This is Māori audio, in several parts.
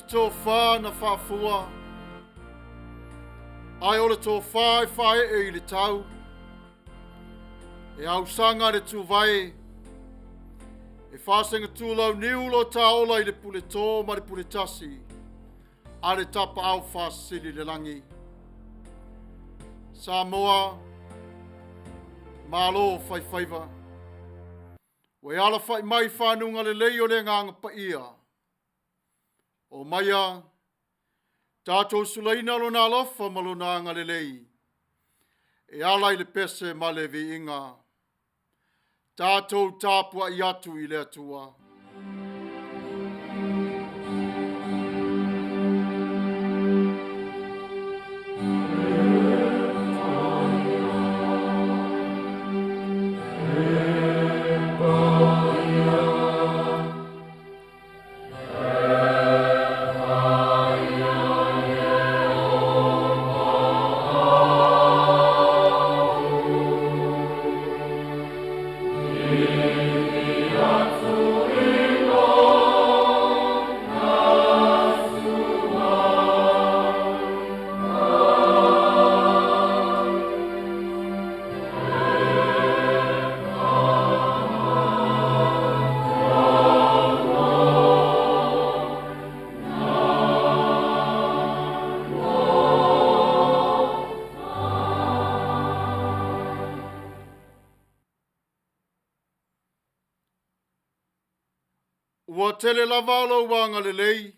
tō whā na whāfua. Ai ole tō whai e i le tau. E au sanga le tū vai. E whāsenga tūlau niulo tā ola i le pule tō ma le pule tasi. A le tapa au whāsili le langi. Samoa, malo whaiwhaiva. Wai ala whai mai whanunga le leo le nganga Paia. Omaia, Tatou sulaina lo na lofa malona nga le lei. E ala i le pese ma le vi inga. Tatou Tapua'i atu i le atua. Ua tele lava alo wanga le lei.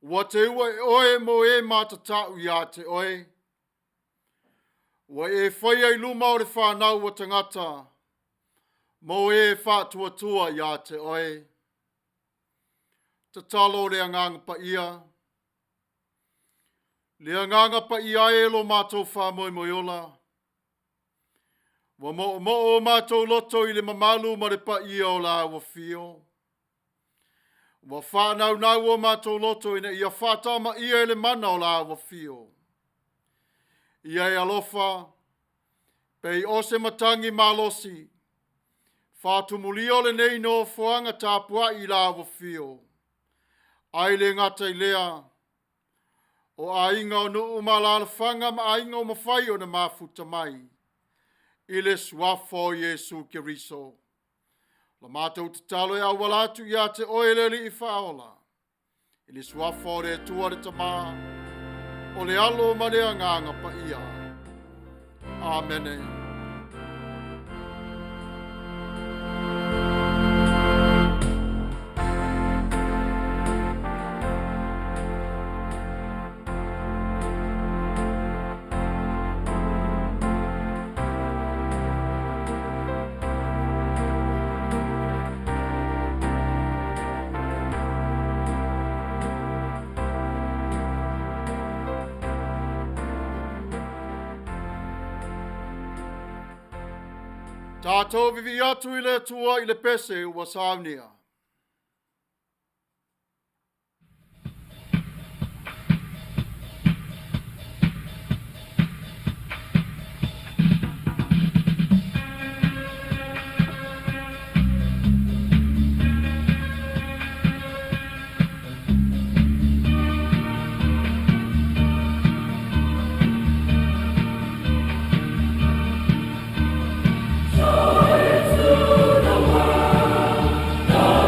Ua te ua e oe mo e matatau ia te oe. Ua e whaia i luma o le whanau o tangata. Mo e whātua ia te oe. Te talo le anganga Paia. Le anganga Paia e lo mātou whamoi moiola. Wa mo o mātou loto i le mamalu ma le Paia o la wa fio. Wa whanau nau o mātou loto ina ia whātama ia le mana o la wa fio. Ia e alofa, pei ose matangi malosi, whātumulio le nei no fuanga Tapua'i la wa fio. Ai le ngata i lea, o ainga o nu umala whanga ma ainga o mawhai o na Mafuta mai. Ile suafo Yesu Keriso. La mātou te talo e awalatu ia te oeleli i whaola. Ile suafo re tua re tamā. O le alo manea nganga Paia. Amene. Tatou vivi atu i le atua i le pese ua Saunia. So it's to the world.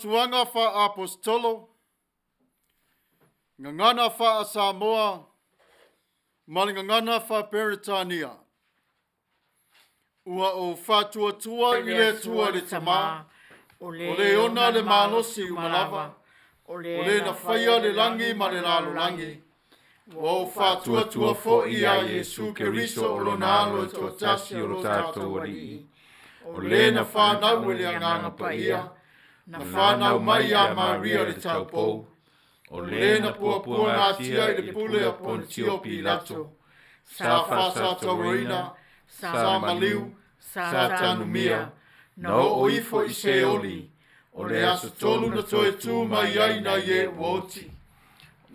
Tuanga fa apostolo, ngangana fa Samoa, malingangana fa Peritania. Ua o fatua tua ile tua le tama, o le ona le malosi umalava, o le na faya le langi ma le lalo langi. O fatua tua fo ia Yesu Keriso o lo nalo e totasi o lo tatou wari. O le na whanau e le anganga Paia, na whanau Maia Maria le Taupou. O le na puapua ngā tia i le pule a Pontio Pilato. Sa whasa taurina, sa maliu, sa tanumia, na o ifo i se oli. O le asa tolu na toe tū mai ai na ye woti.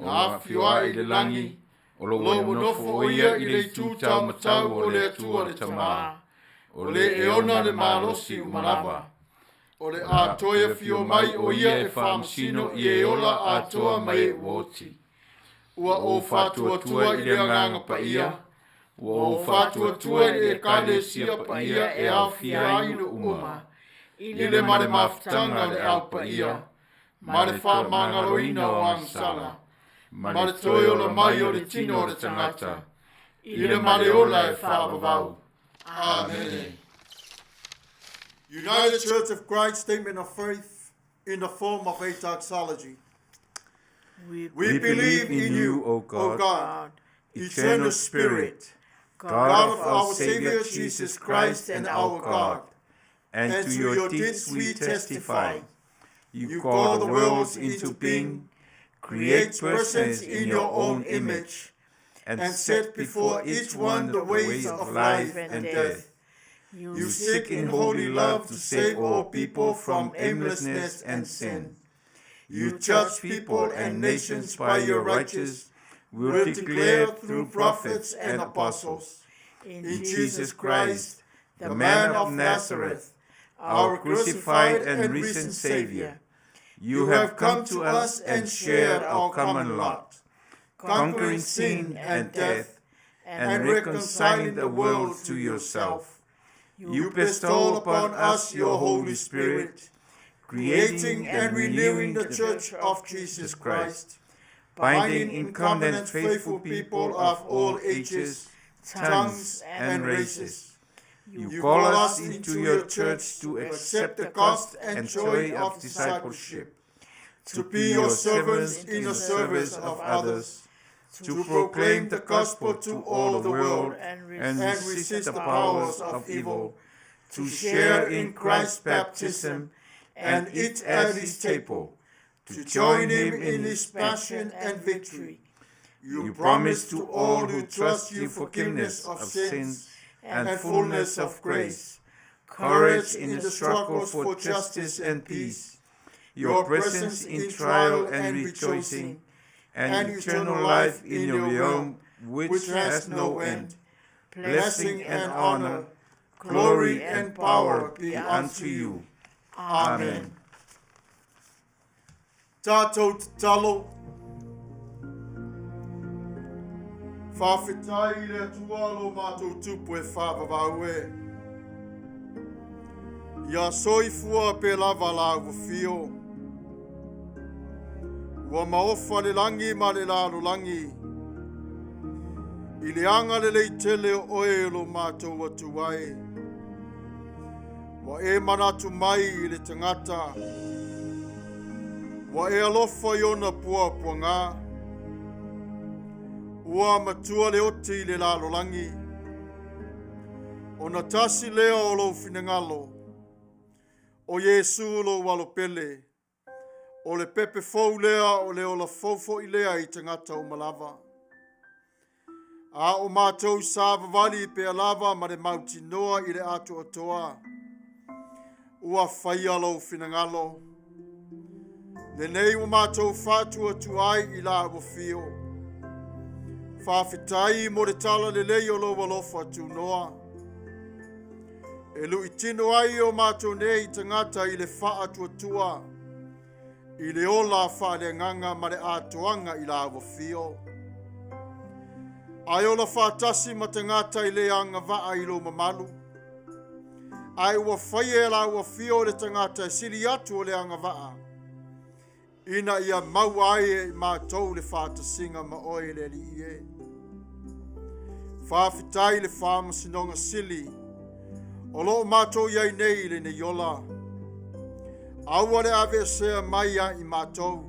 Ngā whioa i le langi, o lo nofo o ia i le tūtau matau o le atua le tamā. O le eona le malosi umalava. O le atoia fio mai o ia e whamasino i e ola atoa mai e woti. Ua o whatua tua i le anganga Paia. Ua o whatua tua i e kane sia Paia e au whiai no uma. I le mare mafutanga le au Paia. Mare wha mangaroina o angsala. Mare toi o la mai o le tino o le tangata. I le mare ola e whaavavau. Amene. United Church of Christ Statement of Faith in the form of a doxology. We believe in you, O God, eternal Spirit, God of our Savior Jesus Christ and our God. And to your deeds we testify. You call the worlds into being, create persons in your own image, and set before each one the ways of life and death. You seek in holy love to save all people from aimlessness and sin. You judge people and nations by your righteous will declare through prophets and apostles. In Jesus Christ, the man of Nazareth, our crucified and risen Savior, you have come to us and shared our common lot, conquering sin and death, and reconciling the world to yourself. You bestow upon us your Holy Spirit, creating and renewing the Church of Jesus Christ, binding in covenant faithful people of all ages, tongues, and races. You call us into your church to accept the cost and joy of discipleship, to be your servants in the service of others, to proclaim the gospel to all the world and resist the powers of evil, to share in Christ's baptism and eat at his table, to join him in his passion and victory. You promise to all who trust you forgiveness of sins and fullness of grace, courage in the struggle for justice and peace, your presence in trial and rejoicing, and eternal life in your realm which has no end. Blessing and honor, glory and power be unto you. Amen. Tatou te talo. Whawhetai le atua lo mātou tupu e whawawau e. Ia soifua pe lava la ufio. Ua maofa le langi ma le lalo langi. I le anga le leitele o oe lo mātou atuai. Wa e manatu mai I le tangata. Wa e alofa I ona pua ngā. Ua matua le oti I le lalo langi. Ona tasi lea o lo finangalo. O Yesu lo walopele. O le pepe fau lea o le ola faufo I lea I tangata o malava. A o mātou sa vavali pe alava ma le mauti noa I le ato atoa. Ua whaia lo finangalo. Nenei o mātou whātua tuai I la o fio. Whawhetai mo le tala le lei o lo walofa tu noa. E lui tino ai o mātou nei tangata I le wha tua. I le ola wha le nganga ma le atoanga I la o fio. Ai ola whātasi ma tangata I le anga vaa I lo mamalu. Ai ua whaie la ua fio le tangata I siri atu o le anga vaa. Ina ia mau ai e mātou le whātasinga ma oe le li ie. Whawhetai le whāma sinonga sili. O loo mātou iai nei le ne yola. Aua le ave sea Maia I mātou.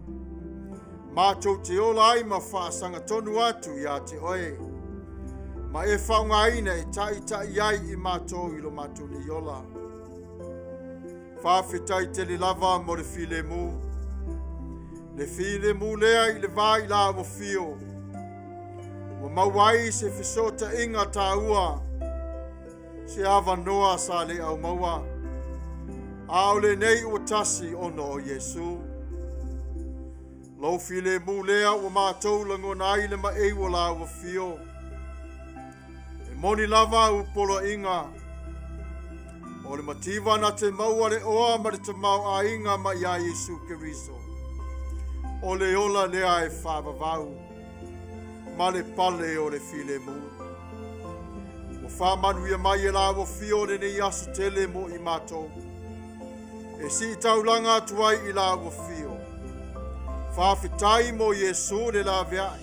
Mātou te ola ai ma whaasanga tonu atu ia te oe. Ma e whaunga aina e tai ai I mātou I lo mātou ne yola. Whawhetai te le lava mo le file mu. Le file mu lea I le vai la o fio. Wa mawai se fisota inga taua. Se ava noa sa le au maua. Ao le nei o tasi ono o Yesu. Lau file mu lea o mātou langona ai le ma e o la o fio. E moni lava u polo inga. O le mativa na te maua le oa ma le te mau a inga ma ia Yesu Keriso. O le ola lea e whawawau. Ma le pale o le file mu. O Manuia Maia la o fio le ne asu tele mo I mātou. E si taulanga tuai I la o fio. Whawhetai mo Yesu le la veai.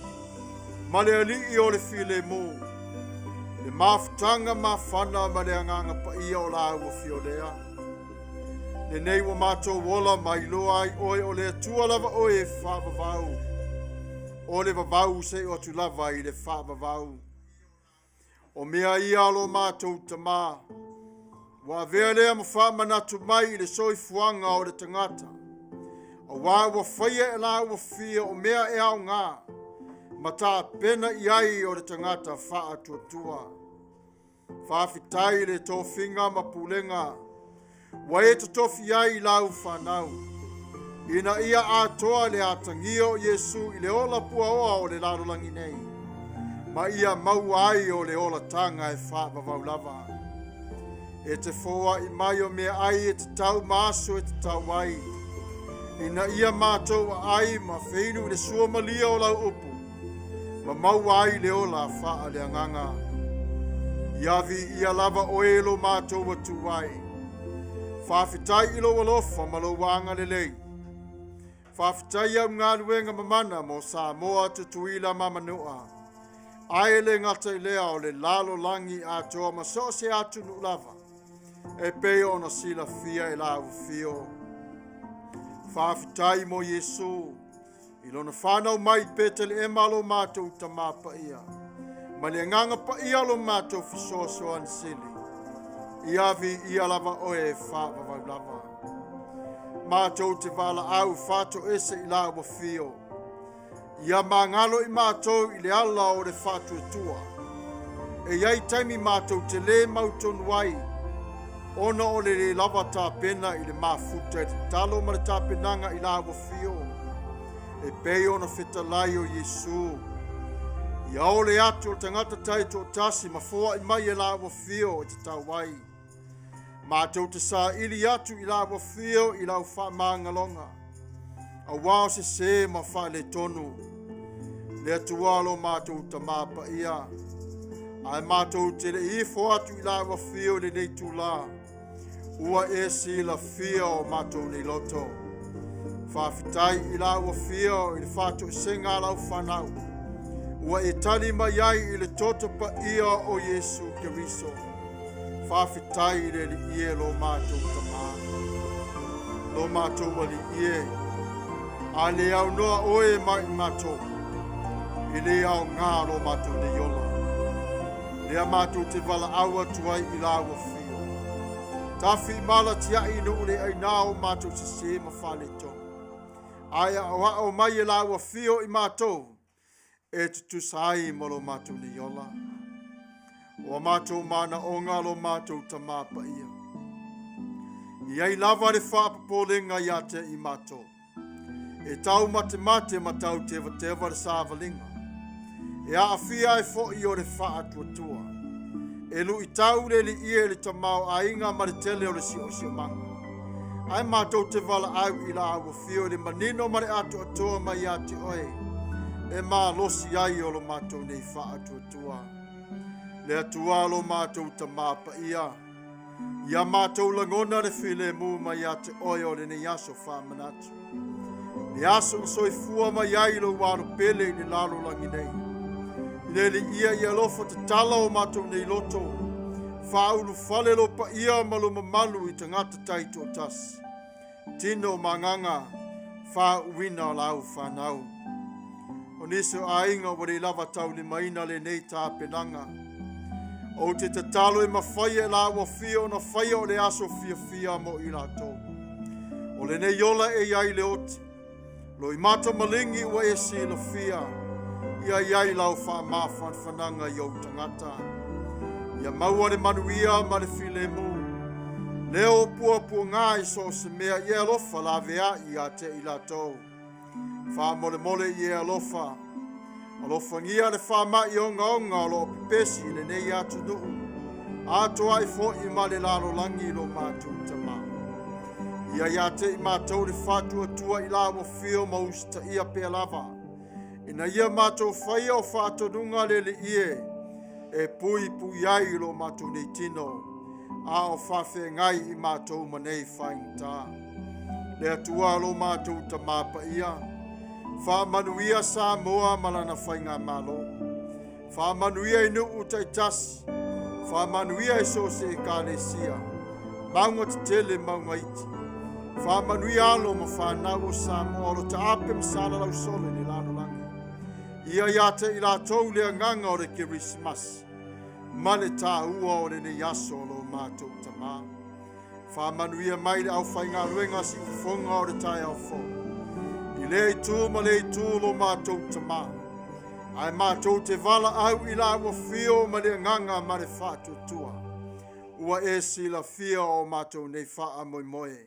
Ma le alii o le file mu. Le mafutanga mafana ma le anganga paia o la o fio lea. Le nei wa mātou wola mai loa ai oe o le atua lava oe whawawau. O le vavau se o tu lava I le whawawau. O mea ia alo mātou tamā. Wa vea lea ma whamanatu mai I le soifuanga o le tangata. O wā wa whaia e la wa fia o mea e au ngā. Ma tā pena I ai o le tangata wha tua. Whawhitai le tō whinga mapulenga. Wa e totofi ai lau whanau. Ina ia atoa le atangio Yesu i le ola pua oa o le larolangi nei. Ma ia mau ai o le ola tanga e whaavavau lava. E te foa i mai o mea ai e te tau maaso e te tau ai. Ina ia mātou ai ma wheinu le sua malia o lau upu. Ma mau ai le ola whaa le anganga. Iavi ia lava oelo mātou atu ai. Whawhitai ilo walofa ma lo wanga le lei. Whawhitai au ngā ruenga mamana mo Samoa tutuila mamanua. Ai le ngata i lea o le lalo langi atoa ma so se atu nu lava. E peo na sila fia e la ufio. Whawhitai mo Yesu. Ilona whanau mai petele e malo mātou tamā paia. Ma le nganga paia lo mātou fisoso an sili. Iavi ia lava oe whaavavau lava. Mātou te wala au whato ese i la wafio. Ia mangalo i mātou i le ala o le whatu tua. E iai taimi mātou te le mautonu ai. Ona o le lava tā pena i le Mafuta e te talo ma le tā penanga i la wafio. E pei ona whetalai o Yesu. Ia ole atu o tangata tai tō tasi ma fōa i mai e la wafio e te tau ai. Mātou te sā ili atu i la wafio i lau wha māngalonga. A wāo se ma wha le tonu. Le atualo mātou ta māpa ia. Ai mātou te le ifo atu i la wafio le nei tū la. Ua e si la fia o mātou nei loto. Whawhitai i la wafio i le whātou senga lau whanau. Ua e tali mai ai i le toto pa ia o Yesu Keriso. Whawhitai i le li ie lo mātou tamā. Lo mātou wali ie. A le au noa oe mai mātou. I le au ngā lo mātou ne yola. Lea mātou te wala aua tuai i la wafio. Tafi mala tia inu ule ai nao mātou se se ma whale tō. Aia o mai e la wafio i mātou. E tutu sai molo mātou ni yola. O mātou mana o ngā lo mātou ta māpa ia. Iai lava le whaapapolenga ia te i mātou. E tau mate ma tau tewa le sāwalinga. E a awhia e fo i o le whaatuatua. E lu i tau le li ie le tamau a inga ma le tele o le si o si manga. Ai mātou te wala au i la awa fio le manino ma le atu atua mai a te oe. E mā losi ai o lo mātou nei whaatuatua. Le atua lo mātou ta māpa ia. Ia mātou langona le while mū mai a te oe o le ne yaso whamanatu. Le aso soifua mai ai lo waro pele ni lalo langi nei. Neli ia ia lofa te tala o mātou nei loto. Whaulu whale lo pa ia malo mamalu i tangata taito o tas. Tino manganga, wha uina lau whanau. O niso a inga wari lava tau ni maina le nei tā penanga. O te talo e mawhaia la wafio na whaia o le aso fia mo i rato. O le nei yola e iai le oti. Lo i mata malingi ua e si la fia. Ia iai lau wha mawhan whananga i au tangata. Ia maua le manuia ma le file mu. Leo pua ngā i so se mea i alofa la vea i a te i la tau. Wha mole i alofa. Alofa ngia le wha mai o onga lo pipesi le nei atu nuu. Atua i fo i ma le laro langi lo mātou tamā. Ia ia te i mātou le whātua tua i la wafio mausta ia pia lava. Ina ia mātou whaia o whātonunga le le ie. E pui ai lo mātou nei tino. A o whawhe ngai i mātou manei whaingta. Le atua lo mātou ta māpa ia. Wha manuia Samoa malana whainga malo. Wha manuia i nuu tai tasi. Wha manuia i so se kālesia. Maunga te tele maunga iti. Wha manuia alo ma whanau o Samoa lo ta apem sala lau sole ni lano langi. Ia iate i la tau lea nganga o le Kerisimasi. Male tā ua o le ne yaso lo mātou tamā. Wha manuia mai le au whainga ruenga si ufonga o le tai au fo. I le i tū ma le i tū lo mātou tamā. Ai mātou te vala au i la ua fio ma le nganga ma le whātutua. Ua e si la fia o mātou nei wha moe moe.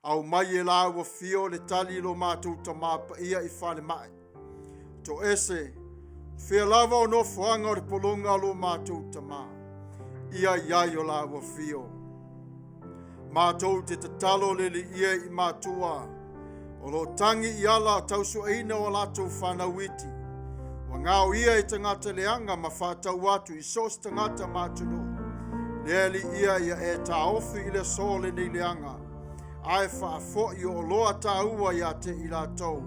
Au mai e la ua fio le tali lo mātou tamā Paia i whale mai. To ese, fia lava o no fuanga o le polonga lo mātou tamā. Ia iai o la ua fio. Mātou te tatalo le li ia i mātua. O lo tangi i ala tausuaina o lātou whanawiti. Wa ngāo ia i tangata leanga ma FAITAU i sos tangata mātuno. Lea li ia e tā ofi i le sole nei leanga. Ai whaafo i o loa tā ua ia te i lātou.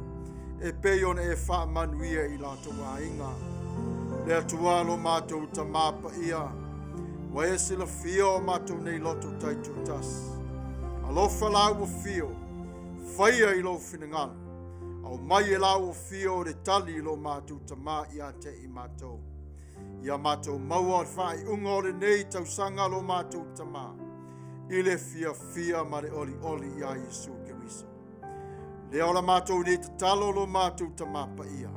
E peion e wha Manuia i lātou a inga. Lea tualo mātou ta māpa ia. Wa e sila fio mātou nei loto taitu tas. Alofa lau o fio. Faia i lo finangala. Au mai e lau o fio re tali lo mātou ta mā ia te i mātou. Ia mātou maua whai unga o le nei Tausaga lo mātou ta mā. Ile fia ma le oli ia Yesu Keriso. Lea ola mātou nei te talo lo mātou ta mā Paia.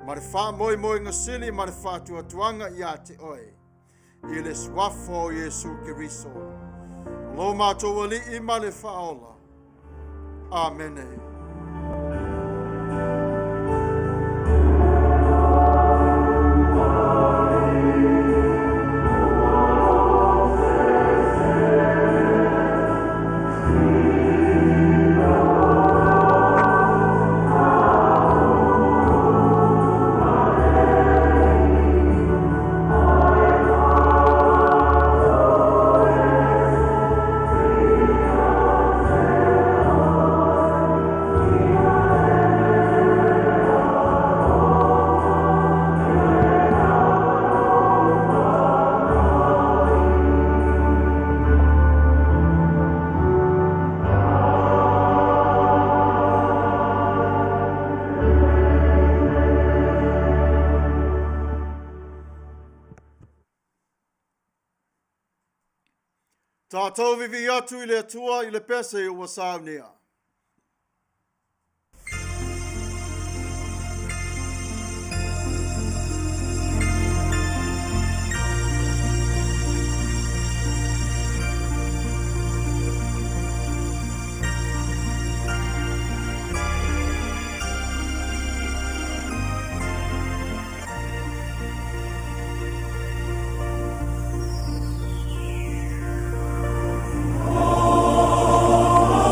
Ma le wha moe ngasili ma le whātuatuanga ia te oe. Ile swafo Yesu Keriso. Lo mātou ali i ma le whaola. Amene. Tatou vivi atu i le atua i le pese o Sauniga.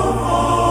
Oh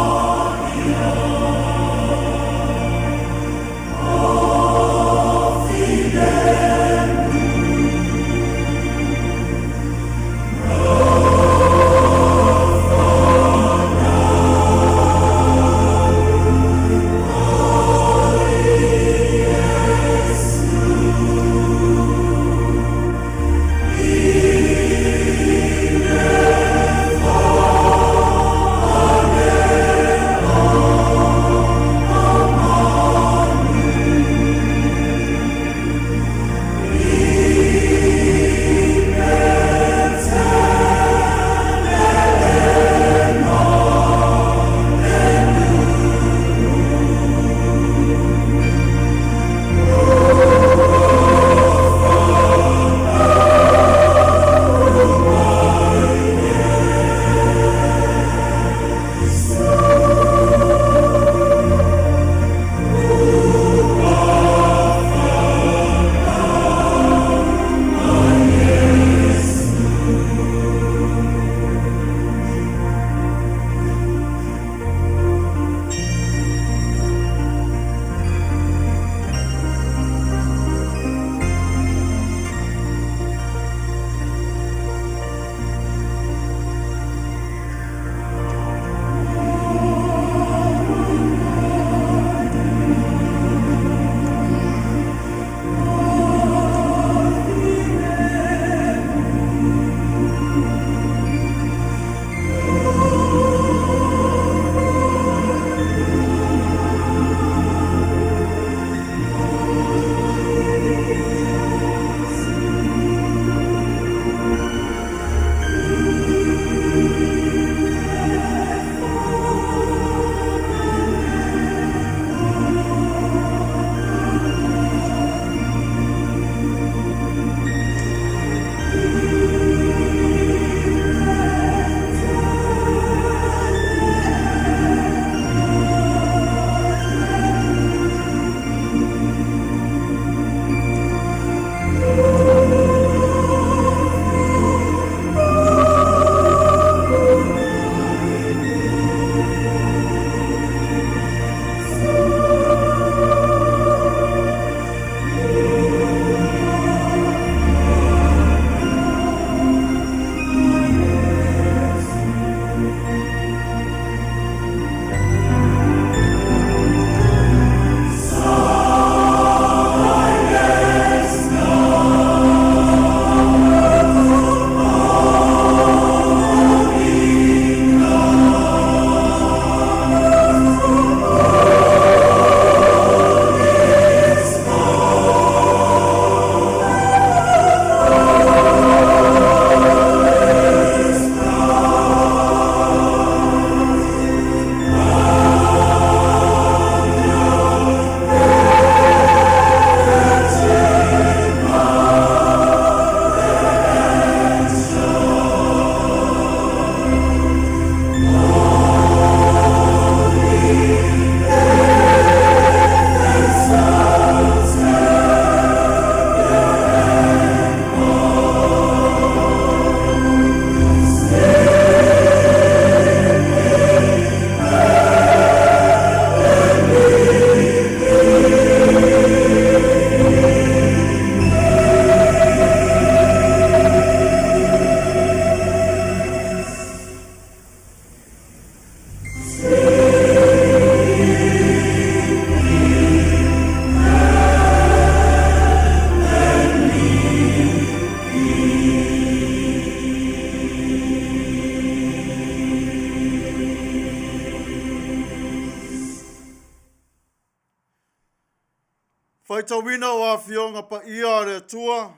Faitauina o a fionga Paia re Atua.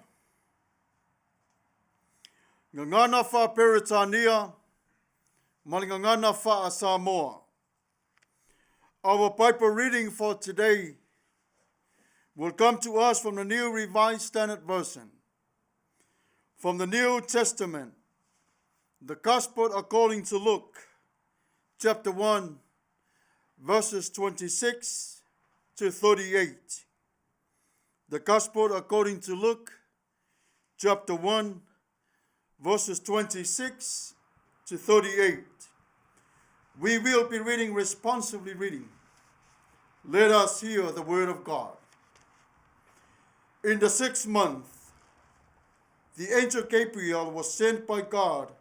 Ngangana wha Peritania. Malingangana wha Samoa. Our Bible reading for today will come to us from the New Revised Standard Version. From the New Testament, the Gospel according to Luke, chapter 1, verses 26 to 38. The Gospel according to Luke, chapter 1, verses 26 to 38. We will be reading responsibly reading. Let us hear the word of God. In the 6th month, the angel Gabriel was sent by God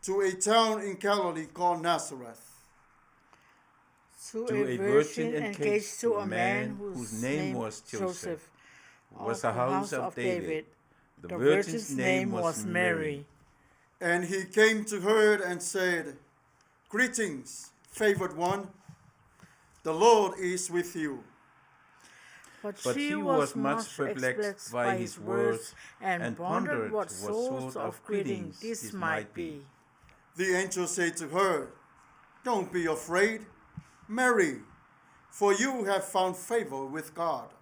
to a town in Galilee called Nazareth. To a virgin engaged to a man whose name was Joseph, was the house of David. The virgin's name was Mary. And he came to her and said, "Greetings, favored one, the Lord is with you." But she was much perplexed by his words and pondered what sort of greeting this might be. The angel said to her, "Don't be afraid, Mary, for you have found favor with God.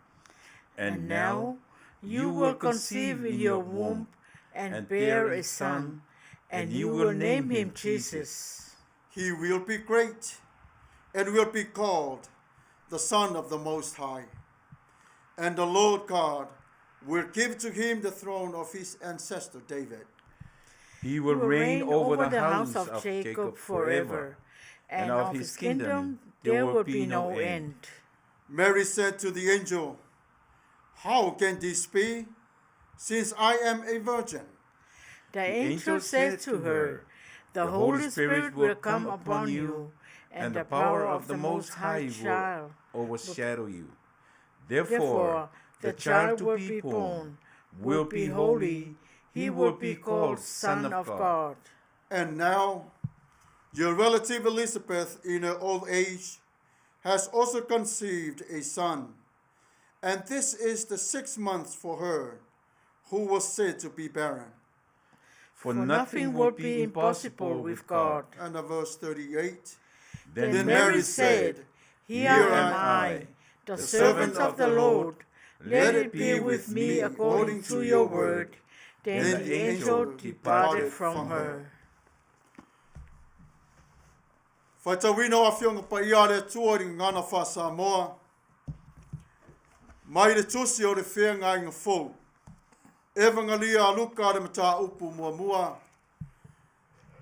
And now you will conceive in your womb and bear a son, and you will name him Jesus. He will be great and will be called the Son of the Most High. And the Lord God will give to him the throne of his ancestor David. He will reign over the house of Jacob forever, and of his kingdom there will be no end." Mary said to the angel, "How can this be, since I am a virgin?" The angel said to her, "The Holy Spirit will come upon you, and the power of the Most High shall overshadow you. Therefore, the child will be born, will be holy, he will be called Son of God. And now, your relative Elizabeth, in her old age, has also conceived a son. And this is the 6th month for her, who was said to be barren. For nothing will be impossible with God." And verse 38. Then Mary said, "Here am I, the servant of the Lord. Let it be with me according to your word." Then the angel departed from her. Faitauina a fionga Paia re Atua ringa ngana wha Samoa. Mai le TUSI o le whenga inga fou. Evangalia Luka re Mataupu mua mua.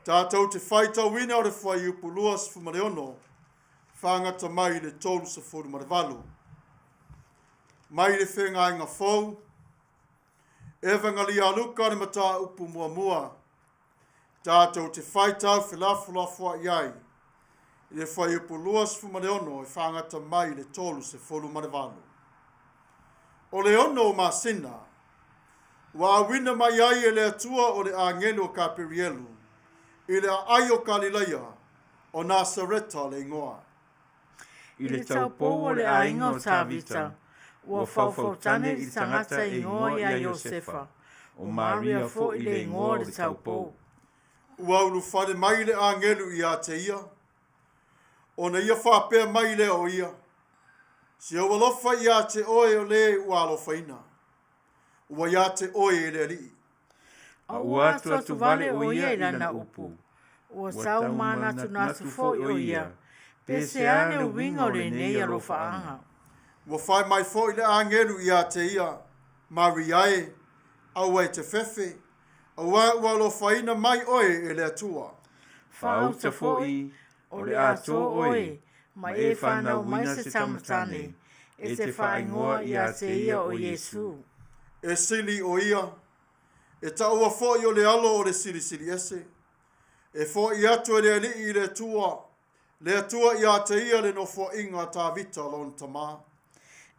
Tatou te faitauina o le whaiupu luas fumareono. Whangata mai le tolu sa furu marevalu. Mai le whenga inga fou. Evangalia Luka re Mataupu mua mua. Tatou te faitau whilafu iai. Le whaiupu luas fumareono e whangata mai le tolu sa furu marevalu. O le ono masina. Wa wina mai ai e le atua o le angelo o Kapirielu. I le ai o Galilea o Nasareta le ingoa. I le taupou o le ainga o Tavita, ua whauwhautane i tangata ingoa ia Iosefa, o Maria fo i le ingoa le taupou. Ua ulu whare mai le angelo i a te ia. O na ia whapea mai le o ia. Si o walofa i a te oe o le ua alofaina. Ua ia te oe e le li. A ua atua tu vale o ia i lana upu. Ua sau manatu fo o ia. Pese ane o winga o le nei alofaanga. Ua whai mai fo i le angelu i a te ia. Mariae, au e te fefe. Ua ua alofaina mai oe e le atua. Whaauta fo i, o le ato oe, ma e whanau mai se tamatane. E te whaingoa i a te ia o Yesu. E sili o ia. E taua fo i o le alo o le sili ese. E fo i atu e le ali i le atua. Le atua i a te ia le no fo inga ta vita lon tama.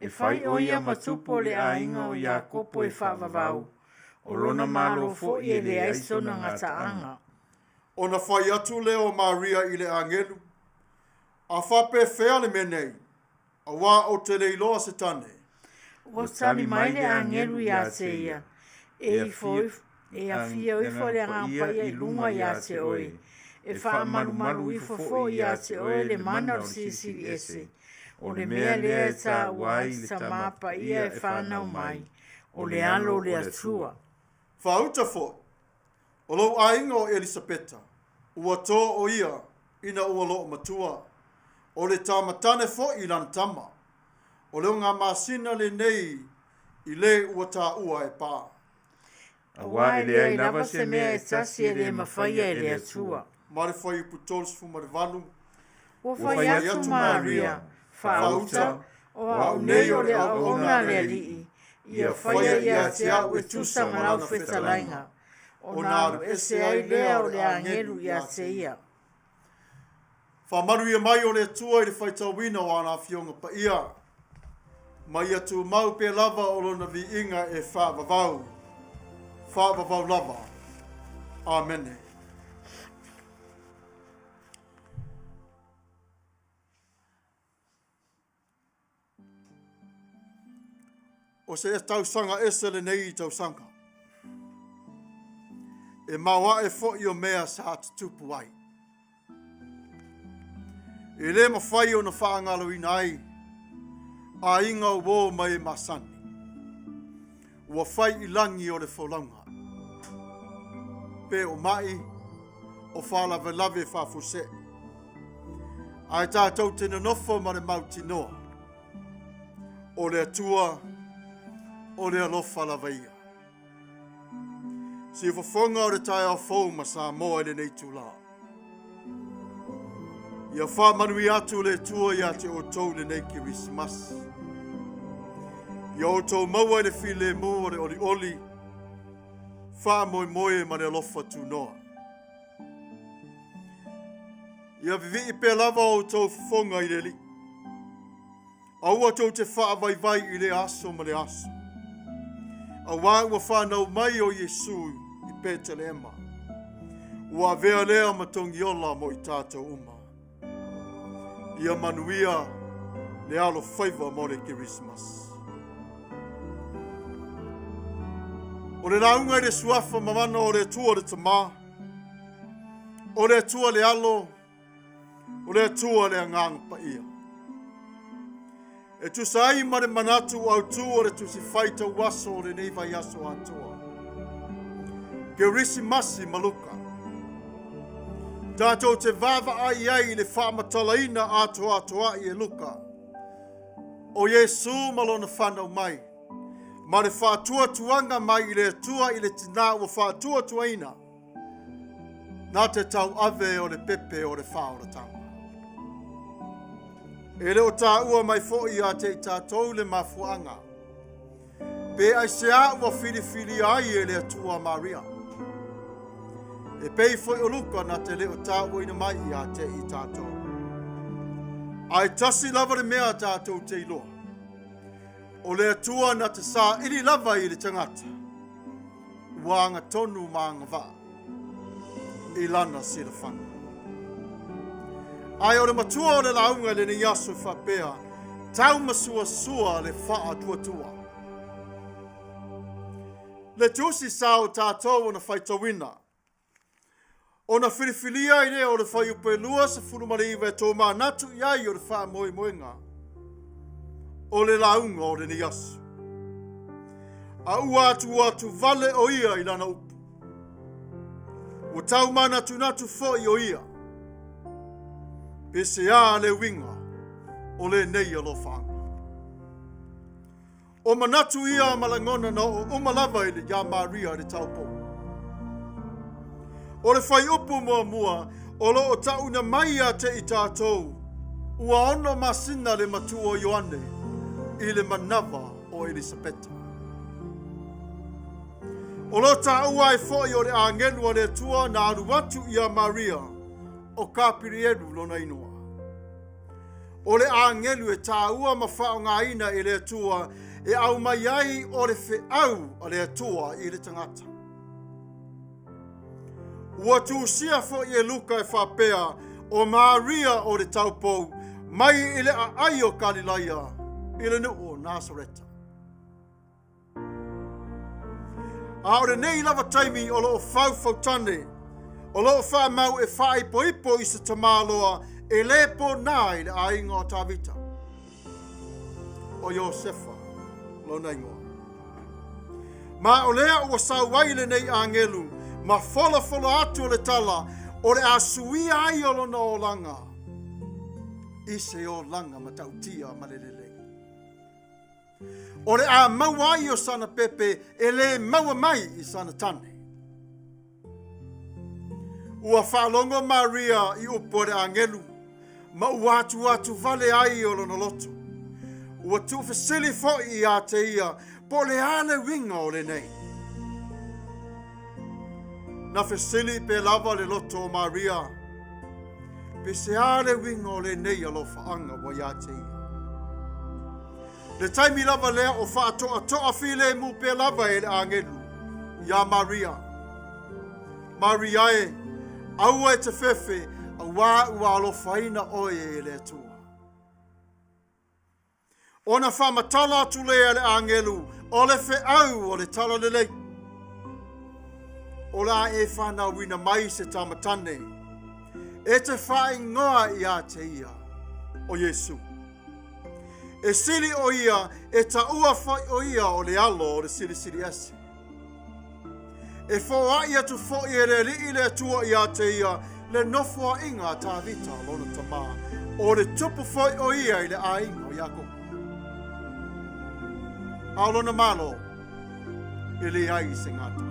E whai o ia matupo le ainga o Iakopo e whaavavau. O lona malo fo i e le aiso na ngataanga. O na whai atu leo Maria i le angelu. A whape whea le menei. A wā o te leiloa se tane. O tali mai le angelu ia seia. E a fia ifo le Paia I lunga ia se oe. E wha malu ifo ia se oe le mana o sisi ese. O le mea lea ta wai ta mapa ia e whanau mai. O le alo le atua. Whauta fo. O lo ainga o Elisabeta. Ua tō o ia ina ua lo matua. O le tamatane fo I lan tama. O leo ngā masina le nei I le ua tā ua e pā. A wai le ai lava se mea e tasi e le mawhaia e le atua. Mare whai uputols fu mare valu. O whai atu Maria, whauta, o au nei o le au ona le alii. Ia whaia ia te au e tusa manau whetalainga. O nāru e se ai lea o le angelu ia te ia. Manuia mai o le atua I le FAITAU wina o ana fionga Paia. Mai atu mau pe lava o lona vi inga e whaavavau. Whaavavau lava. Amene. O se e tausaga ese le nei I tausaga. E maua e fo I o mea sa Tapua'i. E le mawhai o na whaangalo ina ai, a inga o wō mai masani. Ua whai I langi o le whaulanga. Pe o mai, o whalawe lawe whafuse. Ai tātou tena nofo ma le mauti noa. O le atua, o le alofa lawa ia. Si whafonga o le tai au fōu ma sa moa le nei tūlaa. Ia wha manui atu le tua ia te o tau le nei Kerisimasi. Ia o tau maua le file mu o le oli oli. Wha moe ma le alofa tu noa. Ia vivi I pe lava o tau whafonga I le li. Aua tau te wha vai I le aso ma le aso. A wā ua whanau mai o Yesu I pe te le ema. Ua vea lea matongi ola mo I tātou uma. Ia Manuia le alo whaiva mo le Kerisimasi. O le raunga I le suafa mamana o le tua le tamā. O le tua le alo. O le tua le anganga Paia. E tusai ma le MANATU-AUTU o le TUSI FAITAU waso o le nei vai aso Atua. Kerisimasi ma Luka. Tatou te vava ai le whaamatalaina Tapua'i e Luka. O Yesu malona whanau mai. Ma le whaatuatuanga mai I le atua I le tina o whaatuatuaina. Nā te tau ave o le pepe o le whaoratanga. E leo tā ua mai fo'i a te tātou le mafuanga. Pe ai se a ua whiri ai e le atua Maria. E pei foi o Luka na te leo tā ua ina mai a te I tātou. Ai tasi lava le mea tātou te iloa. O le atua na te sā ili lava I le tangata. Wanga tonu maanga wā. I lana sila whanga. Ai o le matua o le launga le ni aso whapea. Taumasuasua le wha tuatua. Le TUSI sao tātou o na FAITAUina. O na whiriwhilia I le o le whai upe lua sa fulumariwa e tō manatu iai o le wha moenga. O le launga o le ni aso. A ua atu vale o ia I lana upu. O tau manatu foi o ia. Pese a le winga o le nei alofanga. O manatu ia malangona na o umalava I le ia Maria le taupo. O le whai upu mua o lo o tauna Maia te I tātou. Ua ono masina le matu o Ioane I le manava o Elisabeta. O lo ta ua e foi o le angelu o le tua na aruatu ia Maria o kapiri edu lona inua. O le angelu e ta ua mawhao ngā ina I le tua e au mai ai o le whiau o le tua I le tangata. Ua tūsia foi e Luka e whapea o Maria o le taupou mai I le ai o Galileia I le nu o Nazareta. A ore nei lava taimi o loo fau tane. O loo wha mau e wha ipo i se tamaloa e lepo nai le ainga o tawita. O Iosefa, lo nei ngoa. Ma o lea ua sauwaile nei angelu, ma fola atu o le tala, o le a suia ai o lona o langa. I se o langa ma tautia ma le lele. O le a maua ai o sana pepe, e le maua mai i sana tane. Ua whaalongo Maria i upo le angelu, ma ua atu vale ai o lona lotu. Ua tu fesili fo i a te ia, po le ale winga o le nei. Na fesili pe lava le loto o Maria, pe se ale winga o le nei alo whaanga wa i a te ia. Le taimi lava lea o whaatoa file mu pe lava e le angelu, ia Maria. Maria e, aua e te fefe, a wā ua alo whaina oe e le atua. Ona whamatala atu lea le angelu, o le au o le tala le lei. O la e whana wina mai se tamatane, e te whae ngoa i a te ia, o Yesu. E sili o ia, e taua whai o ia o le alo o le sili ase. E whoa ia tu whoi e le li le atua i a te ia, le nofua inga ta vita lona tamā, o le tupu whoi o ia i le ainga o Iako. Alona malo, e le ai se ngata.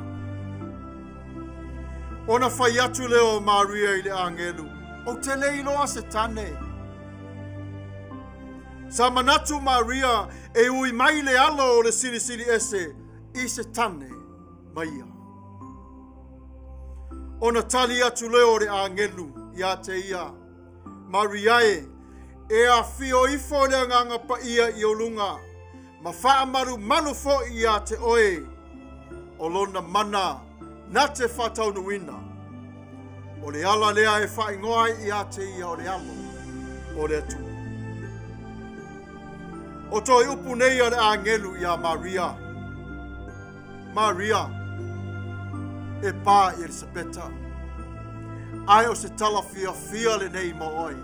Ona whai atu leo Maria i le angelu, o te leiloa se tane. Sa manatu Maria e ui mai le alo o le sili ese, i se tane Maia. Ona tali atu leo le angelu i a te ia. Maria e a fio ifo le nganga Paia i o lunga. Ma wha malu fo i a te oe. O lona mana na te whatau nuina. O le ala lea e wha ingoa i a te ia o le alo. O le atu. O toi upu nei a le angelu i a Maria. Maria. E pā i Elisabeta. Ai o se tala fia le nei mo oi.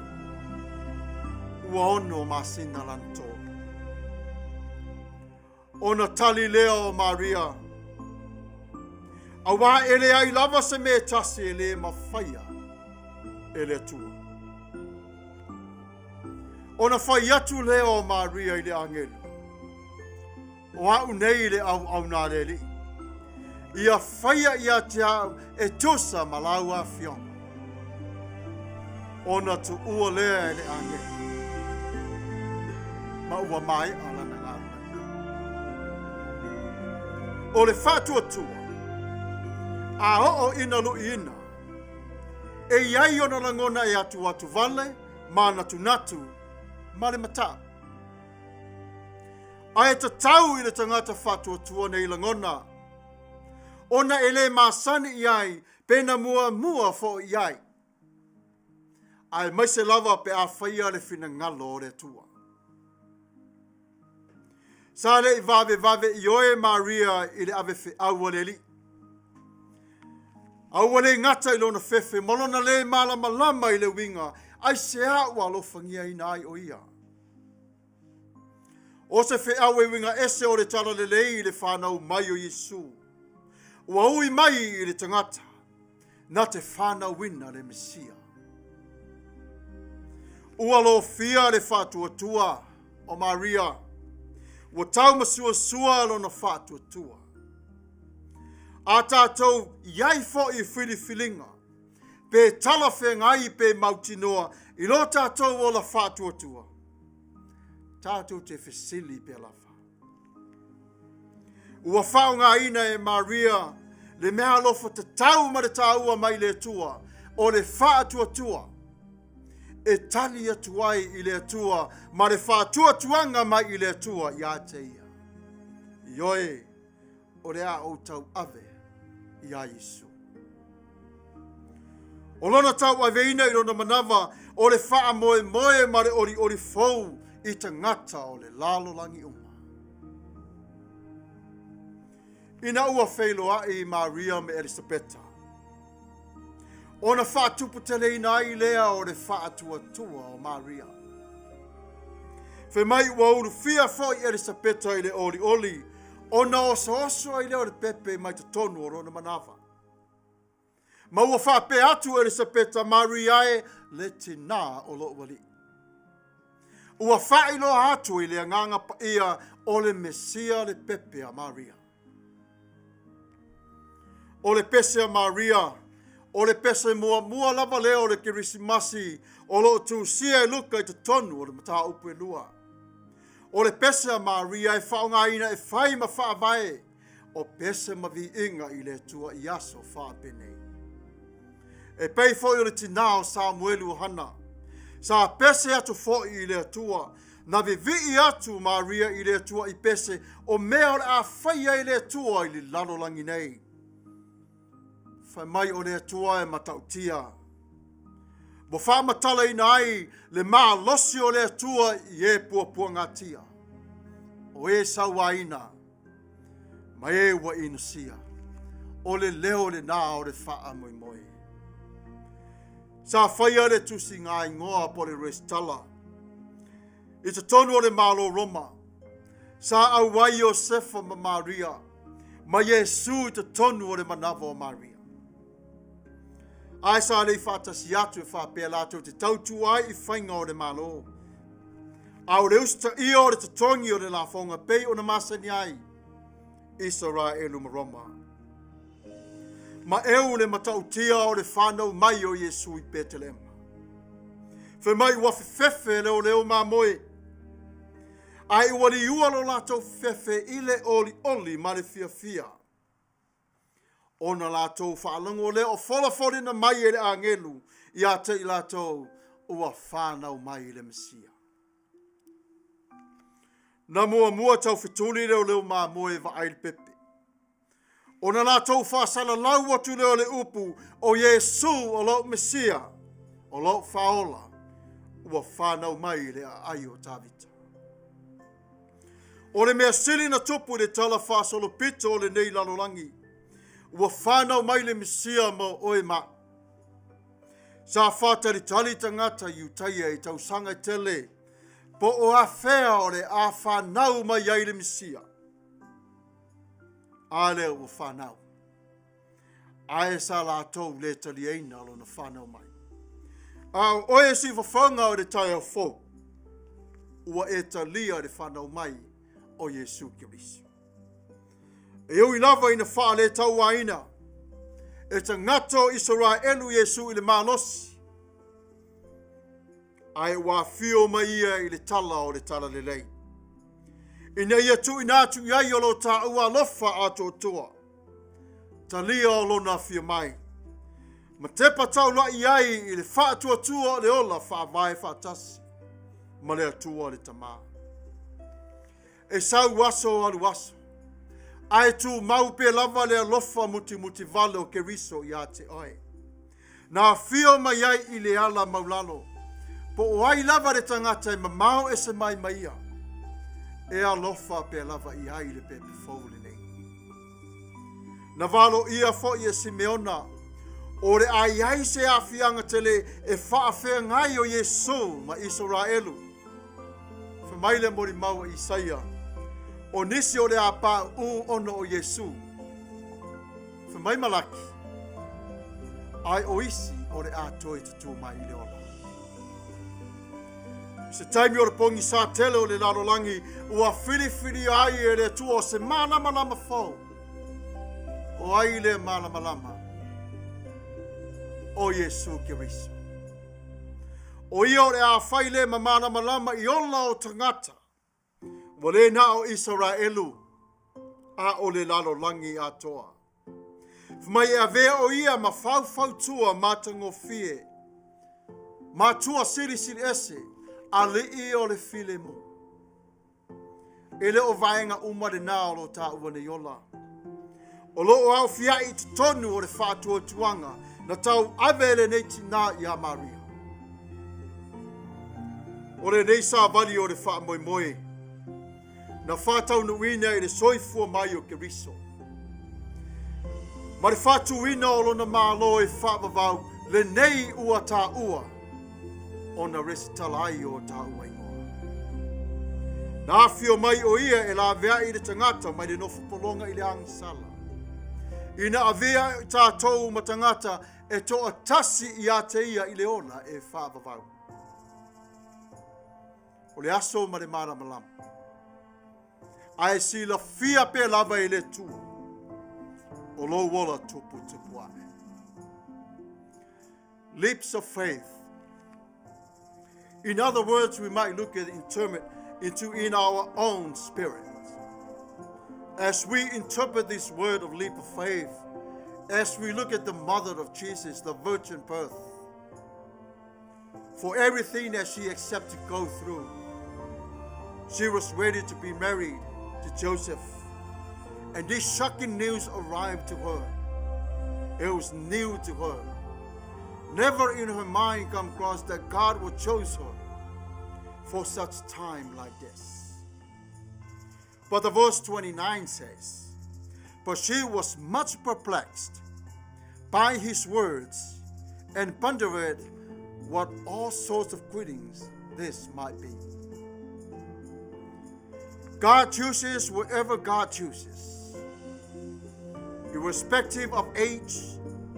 Ua ono masina lanto. Ona tali leo o Maria. Awa ele ai lava se me tasi ele mawhaia. Ele tua. Ona whai atu leo o Maria i le angelu. O au nei le au nā leli. Ia whaia ia te au e tusa malau a fionga. Ona tu ua lea e le angelu. Ma ua mai ala na ngāra. O le whātua tua. A o ina lu ina. E iai ona langona e atu vale, ma natu, ma le mata. A e tatau i le tangata whātua tua nei langona. Ona ele masani iai, pena mua fo iai. Ai mai se lava pe a whaia le whina ngalo o le tua. Sa le i vave i oe Maria i le ave whi awaleli. Awale ngata i lona fefe, molona le malama i le winga, ai se awa lo whangia ina ai o ia. O se whi awe winga ese o le tala le lei i le whanau mai o Yesu. Ua ui mai i le tangata, na te whanau wina le Mesia. Ua lo fia le whātua o Maria. Ua Taumasuasua lona whātua. A tātou iai fo i whiliwhilinga. Pe tala whengai pe mautinoa i lo tātou o la whātua. Tātou te whesili pe lafa. Ua whaunga ina e Maria le mea lofa te tau ma le tāua mai le tua o le whātua. E tali atuai i le atua, ma le whātuanga mai i le atua i a te ia. Ioe, o le a o tau ave i a Yesu. O lona tau aveina i lona manawa, o le wha moe ma le ori fou i tangata o le lalo langi uma. Ina ua whailoa i Maria me Elisabeta. Ona whaatupu tele ina ai lea o le whaatuatua o Maria. Fe mai ua uru fia fo i Elisabeta i le oli oli. Ona oso i leo le pepe mai te tonu o rona manawa. Ma ua whape atu Elisabeta Maria e le tina o lo wali. Ua whailo atu i le nganga pa ia o le Mesia le pepe a Maria. O le pese a Maria, o le pese mua lava leo o le Kerisimasi, o lo TUSI e Luka i te tonu o le Mataupu e lua. O le pese a Maria e whaongaina e whai ma whaavae, o pese ma vi inga i le tua i aso whaapene. E pei fo i le tina o Samuelu hana, sa pese atu fo i le tua, na vi i atu Maria i le tua i pese, o mea o le a whaia i le tua i li lalo langi nei. Whai mai o le atua e matautia. Mo whamatala ina ai le maa losi o le atua i e pua ngatia. O e saua ina. Ma e wa inusia. O le leo le nā o le wha moi moi. Sa whaia le tusi ngā ingoa po le restala. I te tonu o le malo Roma. Sa awai o sefa ma Maria. Ma Yesu i te tonu o le manawa o Maria. Ai sa le whaatasi atu e whapea lato te Tapua'i i whainga o le malo. Au le usta i o le tatongi o le la whaunga pei o na masani ai. Israelu ma Roma. Ma eu le matautia o le whanau mai o Yesu i Betelem. Whe mai ua fefe leo ma moe. Ai ua li ua lo lato fefe i le oli ma le fia. Ona lātou whaalango le o wholafori na mai e le angelu i a te i lātou ua whanau mai le Mesia. Na mua tau whituli leo mā moe wa aile pepe. Ona lātou whaasala lau atu leo le upu o Yesu o lo Mesia, o lo whaola, ua whanau mai le a ai o tāvita. O le mea sili na tupu le tala whaasolo pito o le nei lalolangi. Ua whanau mai le Mesia mo oe ma. Sa whātari tangata i utaia i Tausaga i tele, po o a whea o le a whanau mai ai le Mesia. A le ua whanau. A e sa lātou le tali eina alo na whanau mai. A oe si whawhanga o le tai au fo. Ua e talia le whanau mai o Yesu Kerisimasi. E ui lava ina wha le tau aina. E ta ngato Israelu Yesu i le malosi. Ai wa fio mai ia i le tala o le tala le lei. Ina ia tu inatu iai o lo ta ua lofa ato toa. Ta lia o lo na fia mai. Ma tepa tau la iai i le wha tua le ola wha vai wha tasi. Ma le atua le tama. E sau waso alu waso. Ai tu mau pe lava le alofa muti vale o keriso i ate oe. Na fio mai ai i le ala maulalo. Po o ai lava le tangata i mamao e se mai maia. E alofa pe lava i ai le pepe faule nei. Na valo ia fo i e Simeona. O le ai se a fianga tele e whaafea ngai o Yesu ma Israelu. Whamai le mori maua Isaia. O nisi o le apa u ono o Yesu. Whamai malaki. Ai o isi o le atoi tutu mai i le ola. Se taimi o le pongi sa tele o le lalolangi ua whiri ai e le tua o se malama fau. O ai le malama. O Yesu Keriso. O ia o le a whaile ma malama i ola o tangata. Wale na o Israelu a o le lalolangi atoa. Mai e avea o ia ma fau tua matango fie. Ma tua siri ese a le i o le file mo. Ele o vaenga umare na o lo ta uane yola. O lo o au fia i tonu o le whātua tuanga na tau avele nei tina i a Maria. O le nei sa vali o le wha moi. Na whātau nuina i le soifua mai o Keriso. Ma le whatuina o lona mālo e whaavavau le nei ua tā ua o na resitalai o tā ua ingoa. Nā whio mai o ia e la vea i le tangata mai le nofo polonga i le angisala. Ina avea i tātou ma tangata e toa tasi i a te ia i le ona e whaavavau. O le aso ma le maramalam. Ai si la fia pe lava i le tu. O lo wola tupu Tapua'i. Leaps of faith. In other words, we might look at it in our own spirit. As we interpret this word of leap of faith, as we look at the mother of Jesus, the virgin birth, for everything that she accepted to go through, she was ready to be married to Joseph. And this shocking news arrived to her. It was new to her. Never in her mind come across that God would choose her for such time like this. But the verse 29 says, but she was much perplexed by his words and pondered what all sorts of greetings this might be. God chooses wherever God chooses, irrespective of age,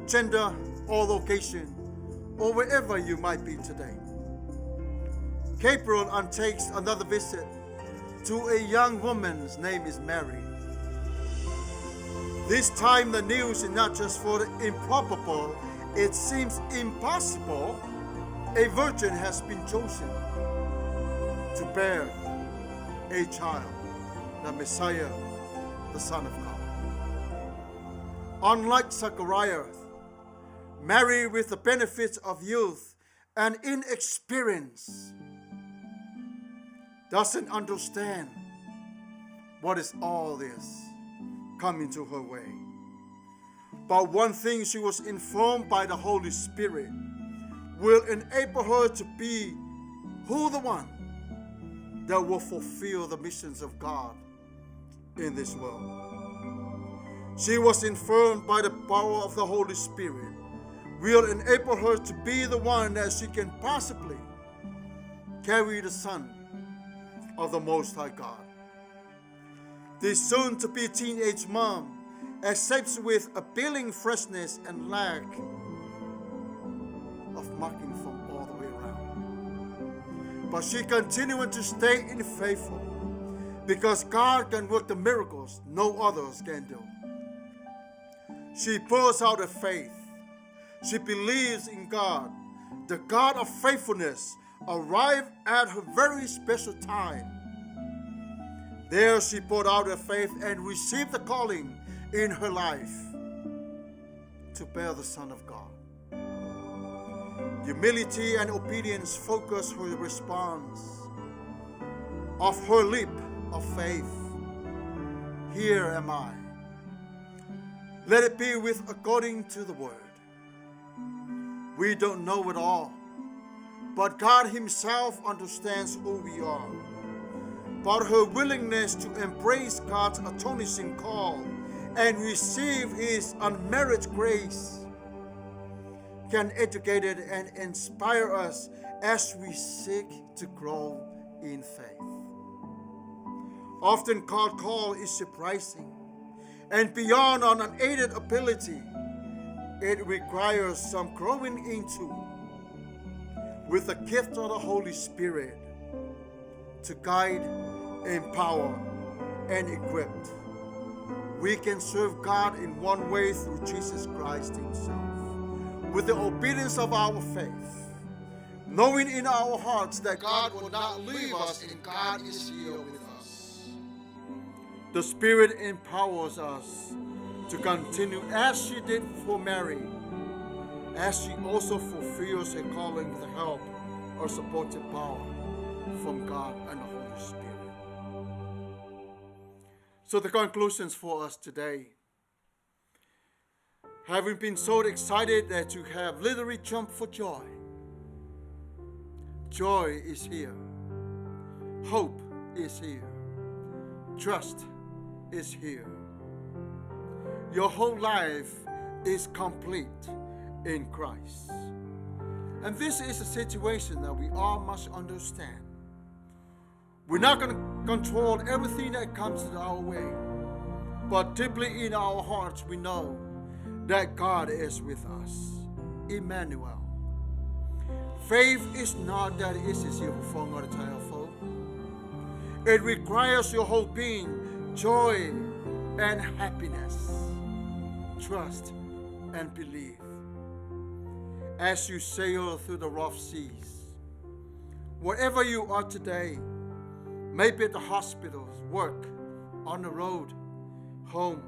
gender, or location, or wherever you might be today. Gabriel undertakes another visit to a young woman's name is Mary. This time the news is not just for the improbable, it seems impossible. A virgin has been chosen to bear a child, the Messiah, the Son of God. Unlike Zechariah, Mary, with the benefits of youth and inexperience, doesn't understand what is all this coming to her way. But one thing she was informed by the Holy Spirit will enable her to be the one that will fulfill the missions of God in this world. She was informed by the power of the Holy Spirit will enable her to be the one that she can possibly carry the Son of the Most High God. This soon-to-be teenage mom accepts with appealing freshness and lack of mocking from all the way around. But she continued to stay in faithful because God can work the miracles no others can do. She pours out her faith. She believes in God. The God of faithfulness arrived at her very special time. There she poured out her faith and received the calling in her life to bear the Son of God. Humility and obedience focus her response of her leap of faith. Here am I. Let it be with according to the word. We don't know it all, but God himself understands who we are. But her willingness to embrace God's astonishing call and receive his unmerited grace can educate and inspire us as we seek to grow in faith. Often God's call is surprising and beyond our unaided ability. It requires some growing into with the gift of the Holy Spirit to guide, empower, and equip. We can serve God in one way through Jesus Christ himself, with the obedience of our faith, knowing in our hearts that God will not leave us and God is here with us. The Spirit empowers us to continue as she did for Mary, as she also fulfills her calling with the help or supportive power from God and the Holy Spirit. So the conclusions for us today. Having been so excited that you have literally jumped for joy. Joy is here. Hope is here. Trust is here. Your whole life is complete in Christ. And this is a situation that we all must understand. We're not going to control everything that comes our way, but deeply in our hearts we know that God is with us. Emmanuel. Faith is not that easy, it requires your whole being, joy and happiness, trust and belief. As you sail through the rough seas, wherever you are today, maybe at the hospitals, work, on the road, home,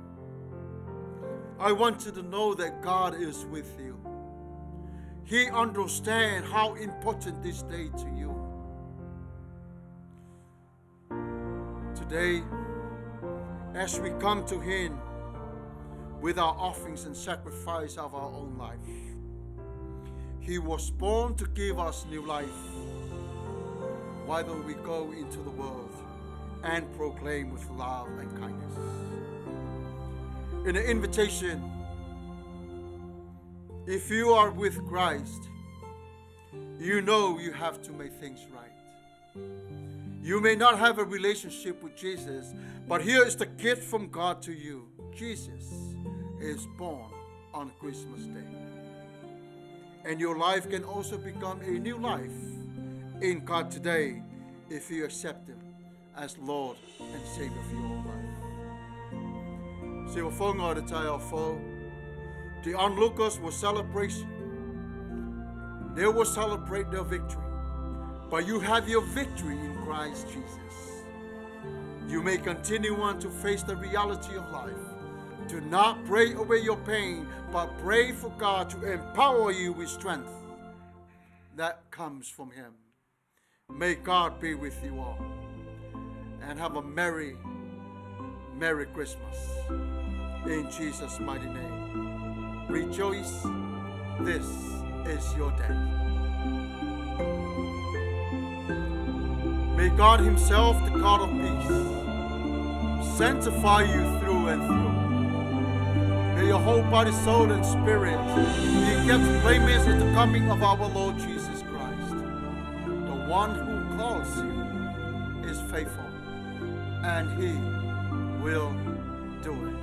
I want you to know that God is with you. He understands how important this day to you. Today, as we come to Him with our offerings and sacrifice of our own life, He was born to give us new life. Why don't we go into the world and proclaim with love and kindness? In the invitation, if you are with Christ, you know you have to make things right. You may not have a relationship with Jesus, but here is the gift from God to you. Jesus is born on Christmas Day. And your life can also become a new life in God today if you accept Him as Lord and Savior of your life. The onlookers will celebrate. They will celebrate their victory. But you have your victory in Christ Jesus. You may continue on to face the reality of life. Do not pray away your pain, but pray for God to empower you with strength that comes from Him. May God be with you all. And have a Merry Christmas. In Jesus' mighty name. Rejoice. This is your day. May God Himself, the God of peace, sanctify you through and through. May your whole body, soul, and spirit be kept blameless at the coming of our Lord Jesus Christ. The one who calls you is faithful, and He will do it.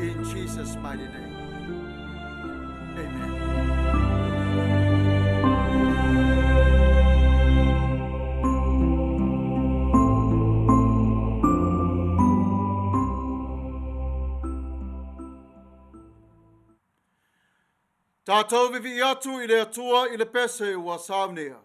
In Jesus' mighty name. Amen. Tatou vivi atu I le atua I le pese ua Sauniga.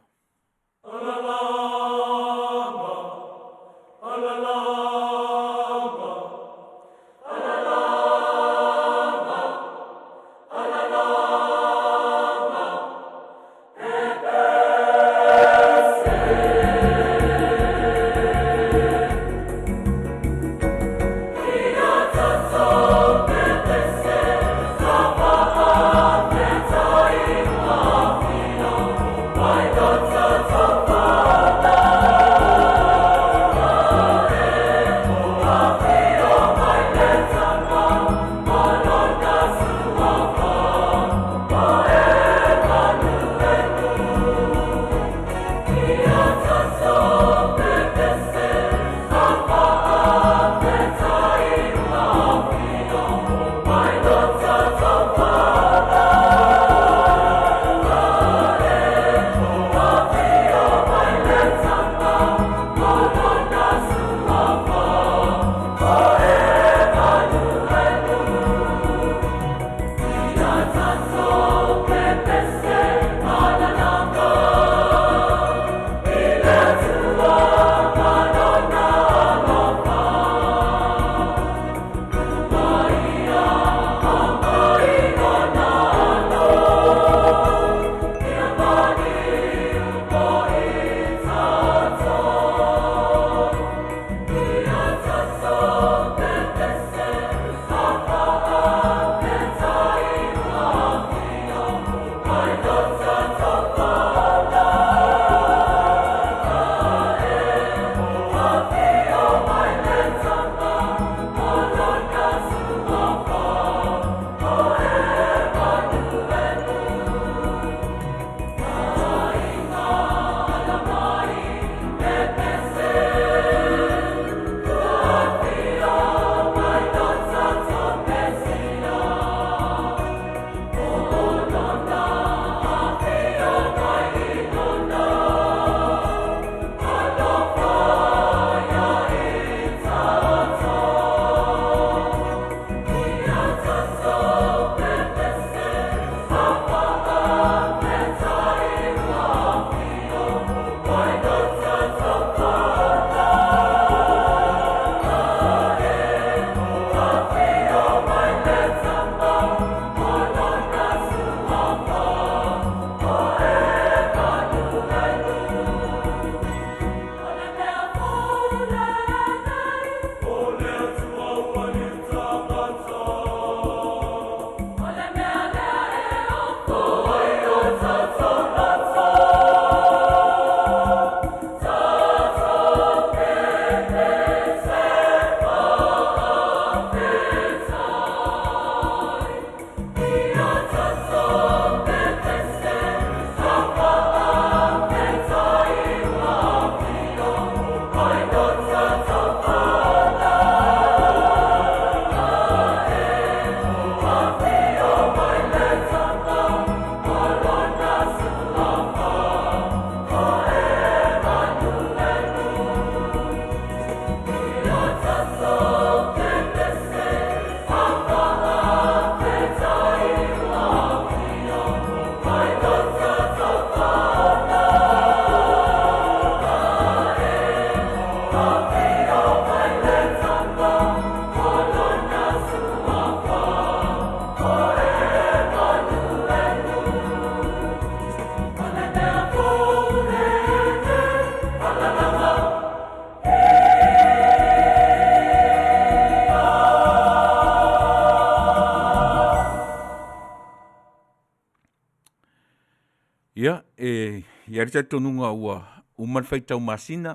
Ia rita tonunga ua umar faitau masina,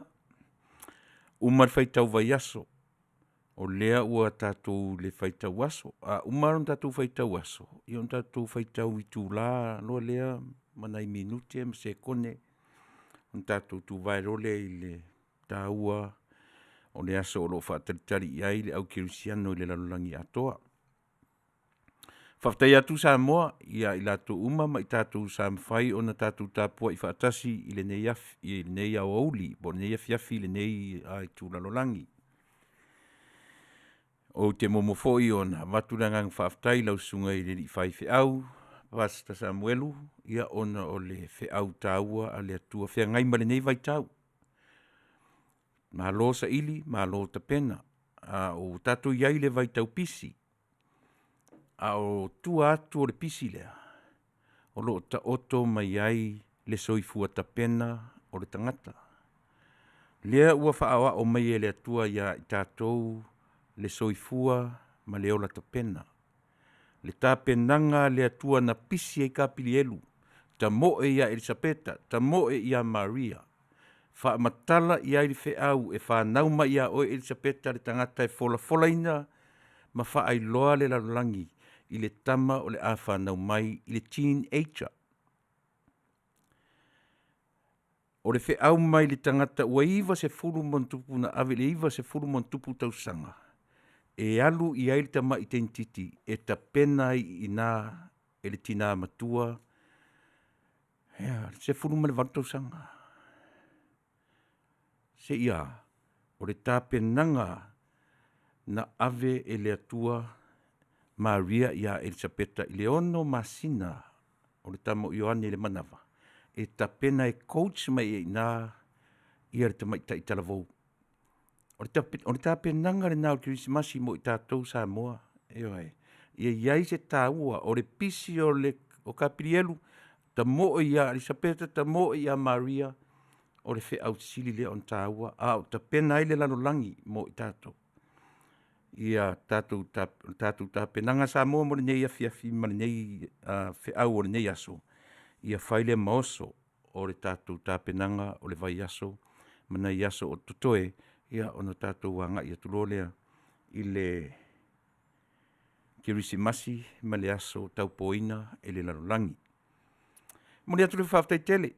umar faitau vaiaso. O lea ua tatou le faitau aso. Umar on tatou faitau aso. Ia on tatou faitau i tū la, loa lea, manai minute, mse kone. On tatou tu vairole i le tāua, o le aso o lo whaataritari i ai le au Kerisiano i le lalolangi atoa. Whaftai atu Samoa, ia i lato uma ma i tatou Samwhai o na tatou Tapua'i whaatasi i le nei au auli, bo le nei afiafi le nei ai tū lalolangi. O te momofoi o na maturangang whaftai lau sunga i le i FAITAU, Pastor Samuelu, ia ona o le whiau tāua a le atua whia ngai ma le nei FAITAU. Malo sa ili, malo ta pena. O tatou iai le FAITAU pisi. A o tua atu o le pisi lea. O lo ta oto mai ai le soifua ta pena o le tangata. Lea ua whaawa o mai e le atua ia i tatou le soifua ma le ola ta pena. Le tā penanga le atua na pisi e kapili elu. Ta moe ia Elisabeta, ta moe ia Maria. Wha matala ia i whiau e wha nauma ia o Elisabeta le tangata e fola ina ma wha ai loa le lalangi i le tama o le a wha naumai i le teenager. O le whiau mai le tangata ua iwa se furu montupu na ave le iwa se furu montupu Tausaga. E alu i aile tama i tentiti e ta pena i nā e le tina matua. Se furu ma le vanu Tausaga. Se ia, o le tā penanga na ave e le atua Maria ia Elisabeta i le ono masina o le tamo Ioane le manawa. E ta pena e coach mai e nā ia le tama i talavou. O le tā penanga le nāu Kerisimasi mo i tātou Samoa. Ia iai se tāua o le pisi o kapirielu ta mo ia Elisabeta, ta mo ia Maria o le whiau sili le on tāua. O ta pena i le lalolangi mo i tātou. Ia tātou tā penanga Samoa mo le nei afiafi ma le nei whiau o le nei aso. Ia whaile maoso o le tātou tā penanga o le vai aso ma nei aso o tutoe. Ia ono tātou wanga ia tulolea i le Kerisimasi ma le aso taupoina e le lalolangi. Mo le atu le whaftai tele,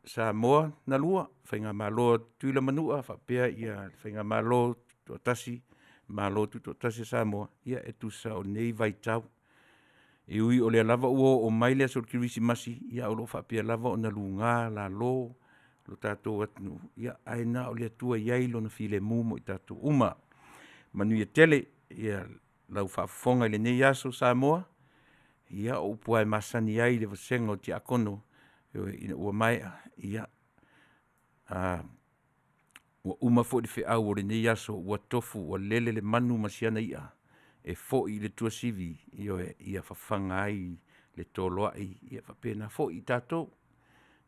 Samoa na lua, whainga malo tuila manua, whapea ia whainga malo tuatasi, malo tuatasi Samoa, ia e tusa o nei vaitau. E ui o le lava ua o mai le aso Kerisimasi, ia o lo whapea lava o na lunga, la lo, lo tātou atnu, ia aina o le atua iai lo na file mumo i tātou uma. Manuia tele, ia lau whaafonga i le nei aso Samoa, ia o upua e masani ai le vasenga o ti akono, ina ua Maia, ia ua uma fo le whiau o le nei aso, ua tofu, ua lele le manu masiana ia, e fo i le TUSI, ia whawhanga ai le toloai, ia whapena fo i tātou.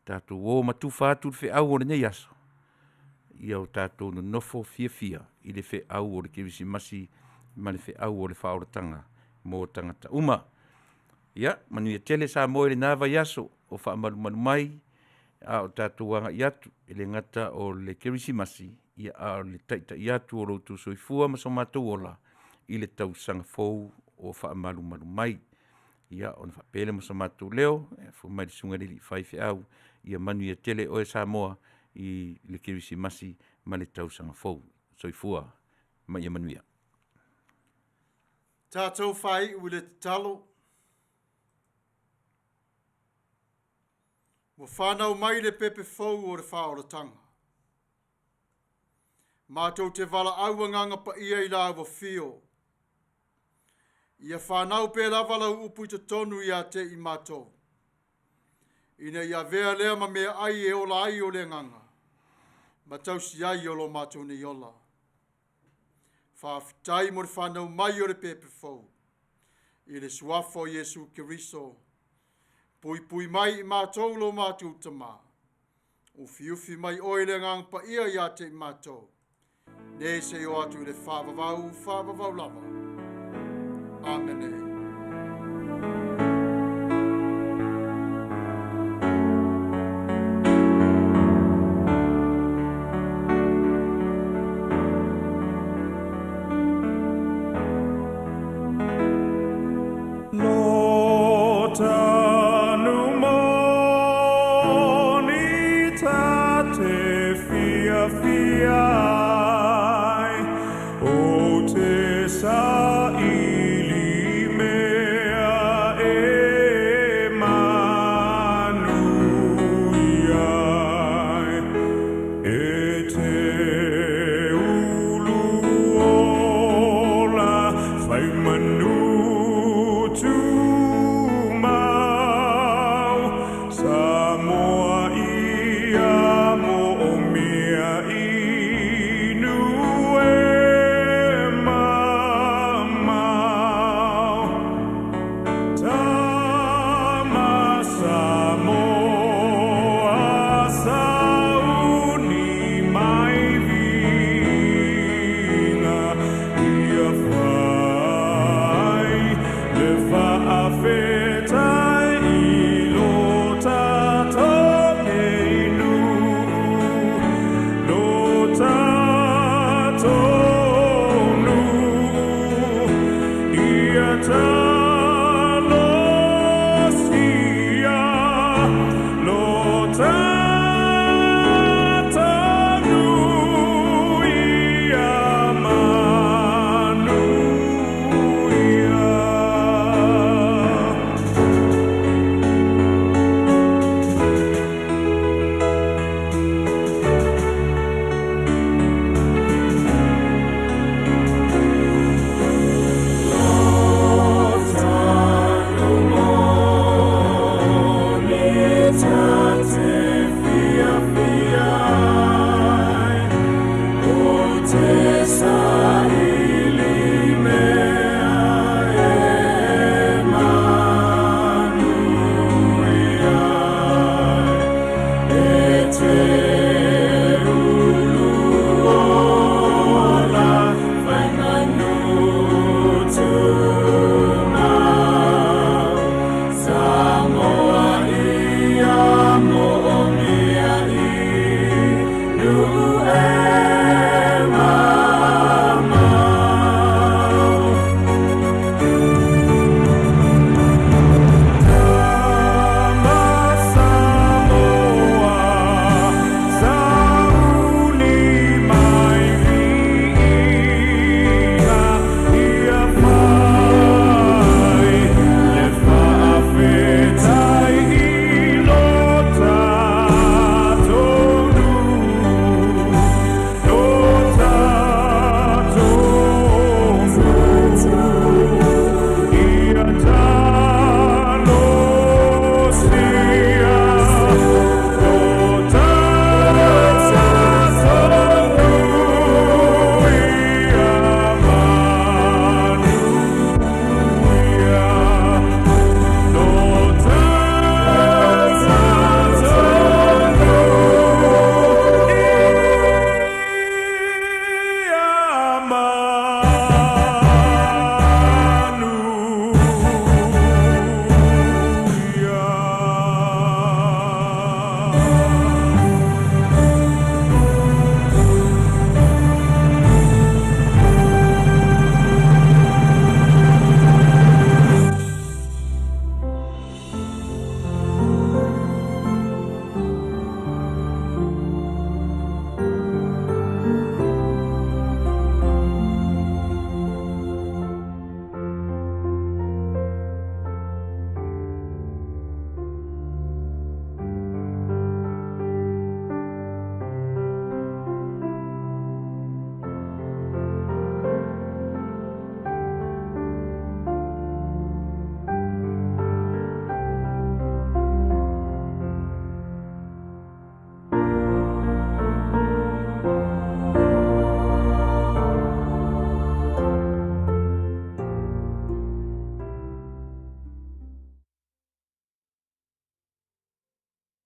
Tātou o matuwha atu le whiau o le nei aso. Ia o tātou no nofo fia i le whiau o le Kerisimasi ma le whiau o le whaoratanga mō tangata uma. Ia, manuia tele sa moe le nāwa yaso o whaamalu mai a o tātou wanga i atu e le ngata o le Kerisimasi ia a o le taita i atu o rotu soifua ma so mātou ola i le Tausaga fou o whaamalu mai. Ia on whapele ma so mātou leo e fu mai le sunga li whai whiau ia manuia tele o e Samoa i le Kerisimasi ma le Tausaga fou. Soifua ma ia manuia. Tātou whai ui le talo. Mo whanau mai le pepe fou o le whaoratanga. Mātou te wala auanganga pa ia i la wa fio. Ia whanau pe lava lau upu i te tonu ia te i mātou. Ina ia vea lea ma mea ai e ola ai o le nganga. Ma tausi ai o lo mātou ni ola. Whaafitai mo le whanau mai o le pepe fou. I le suafo Jesu Keriso. Pui mai i mātou lo mātou tama. Ufi mai oile ngang pa ia ia te i mātou. Ne se o atu le whavavau lava. Amene. fia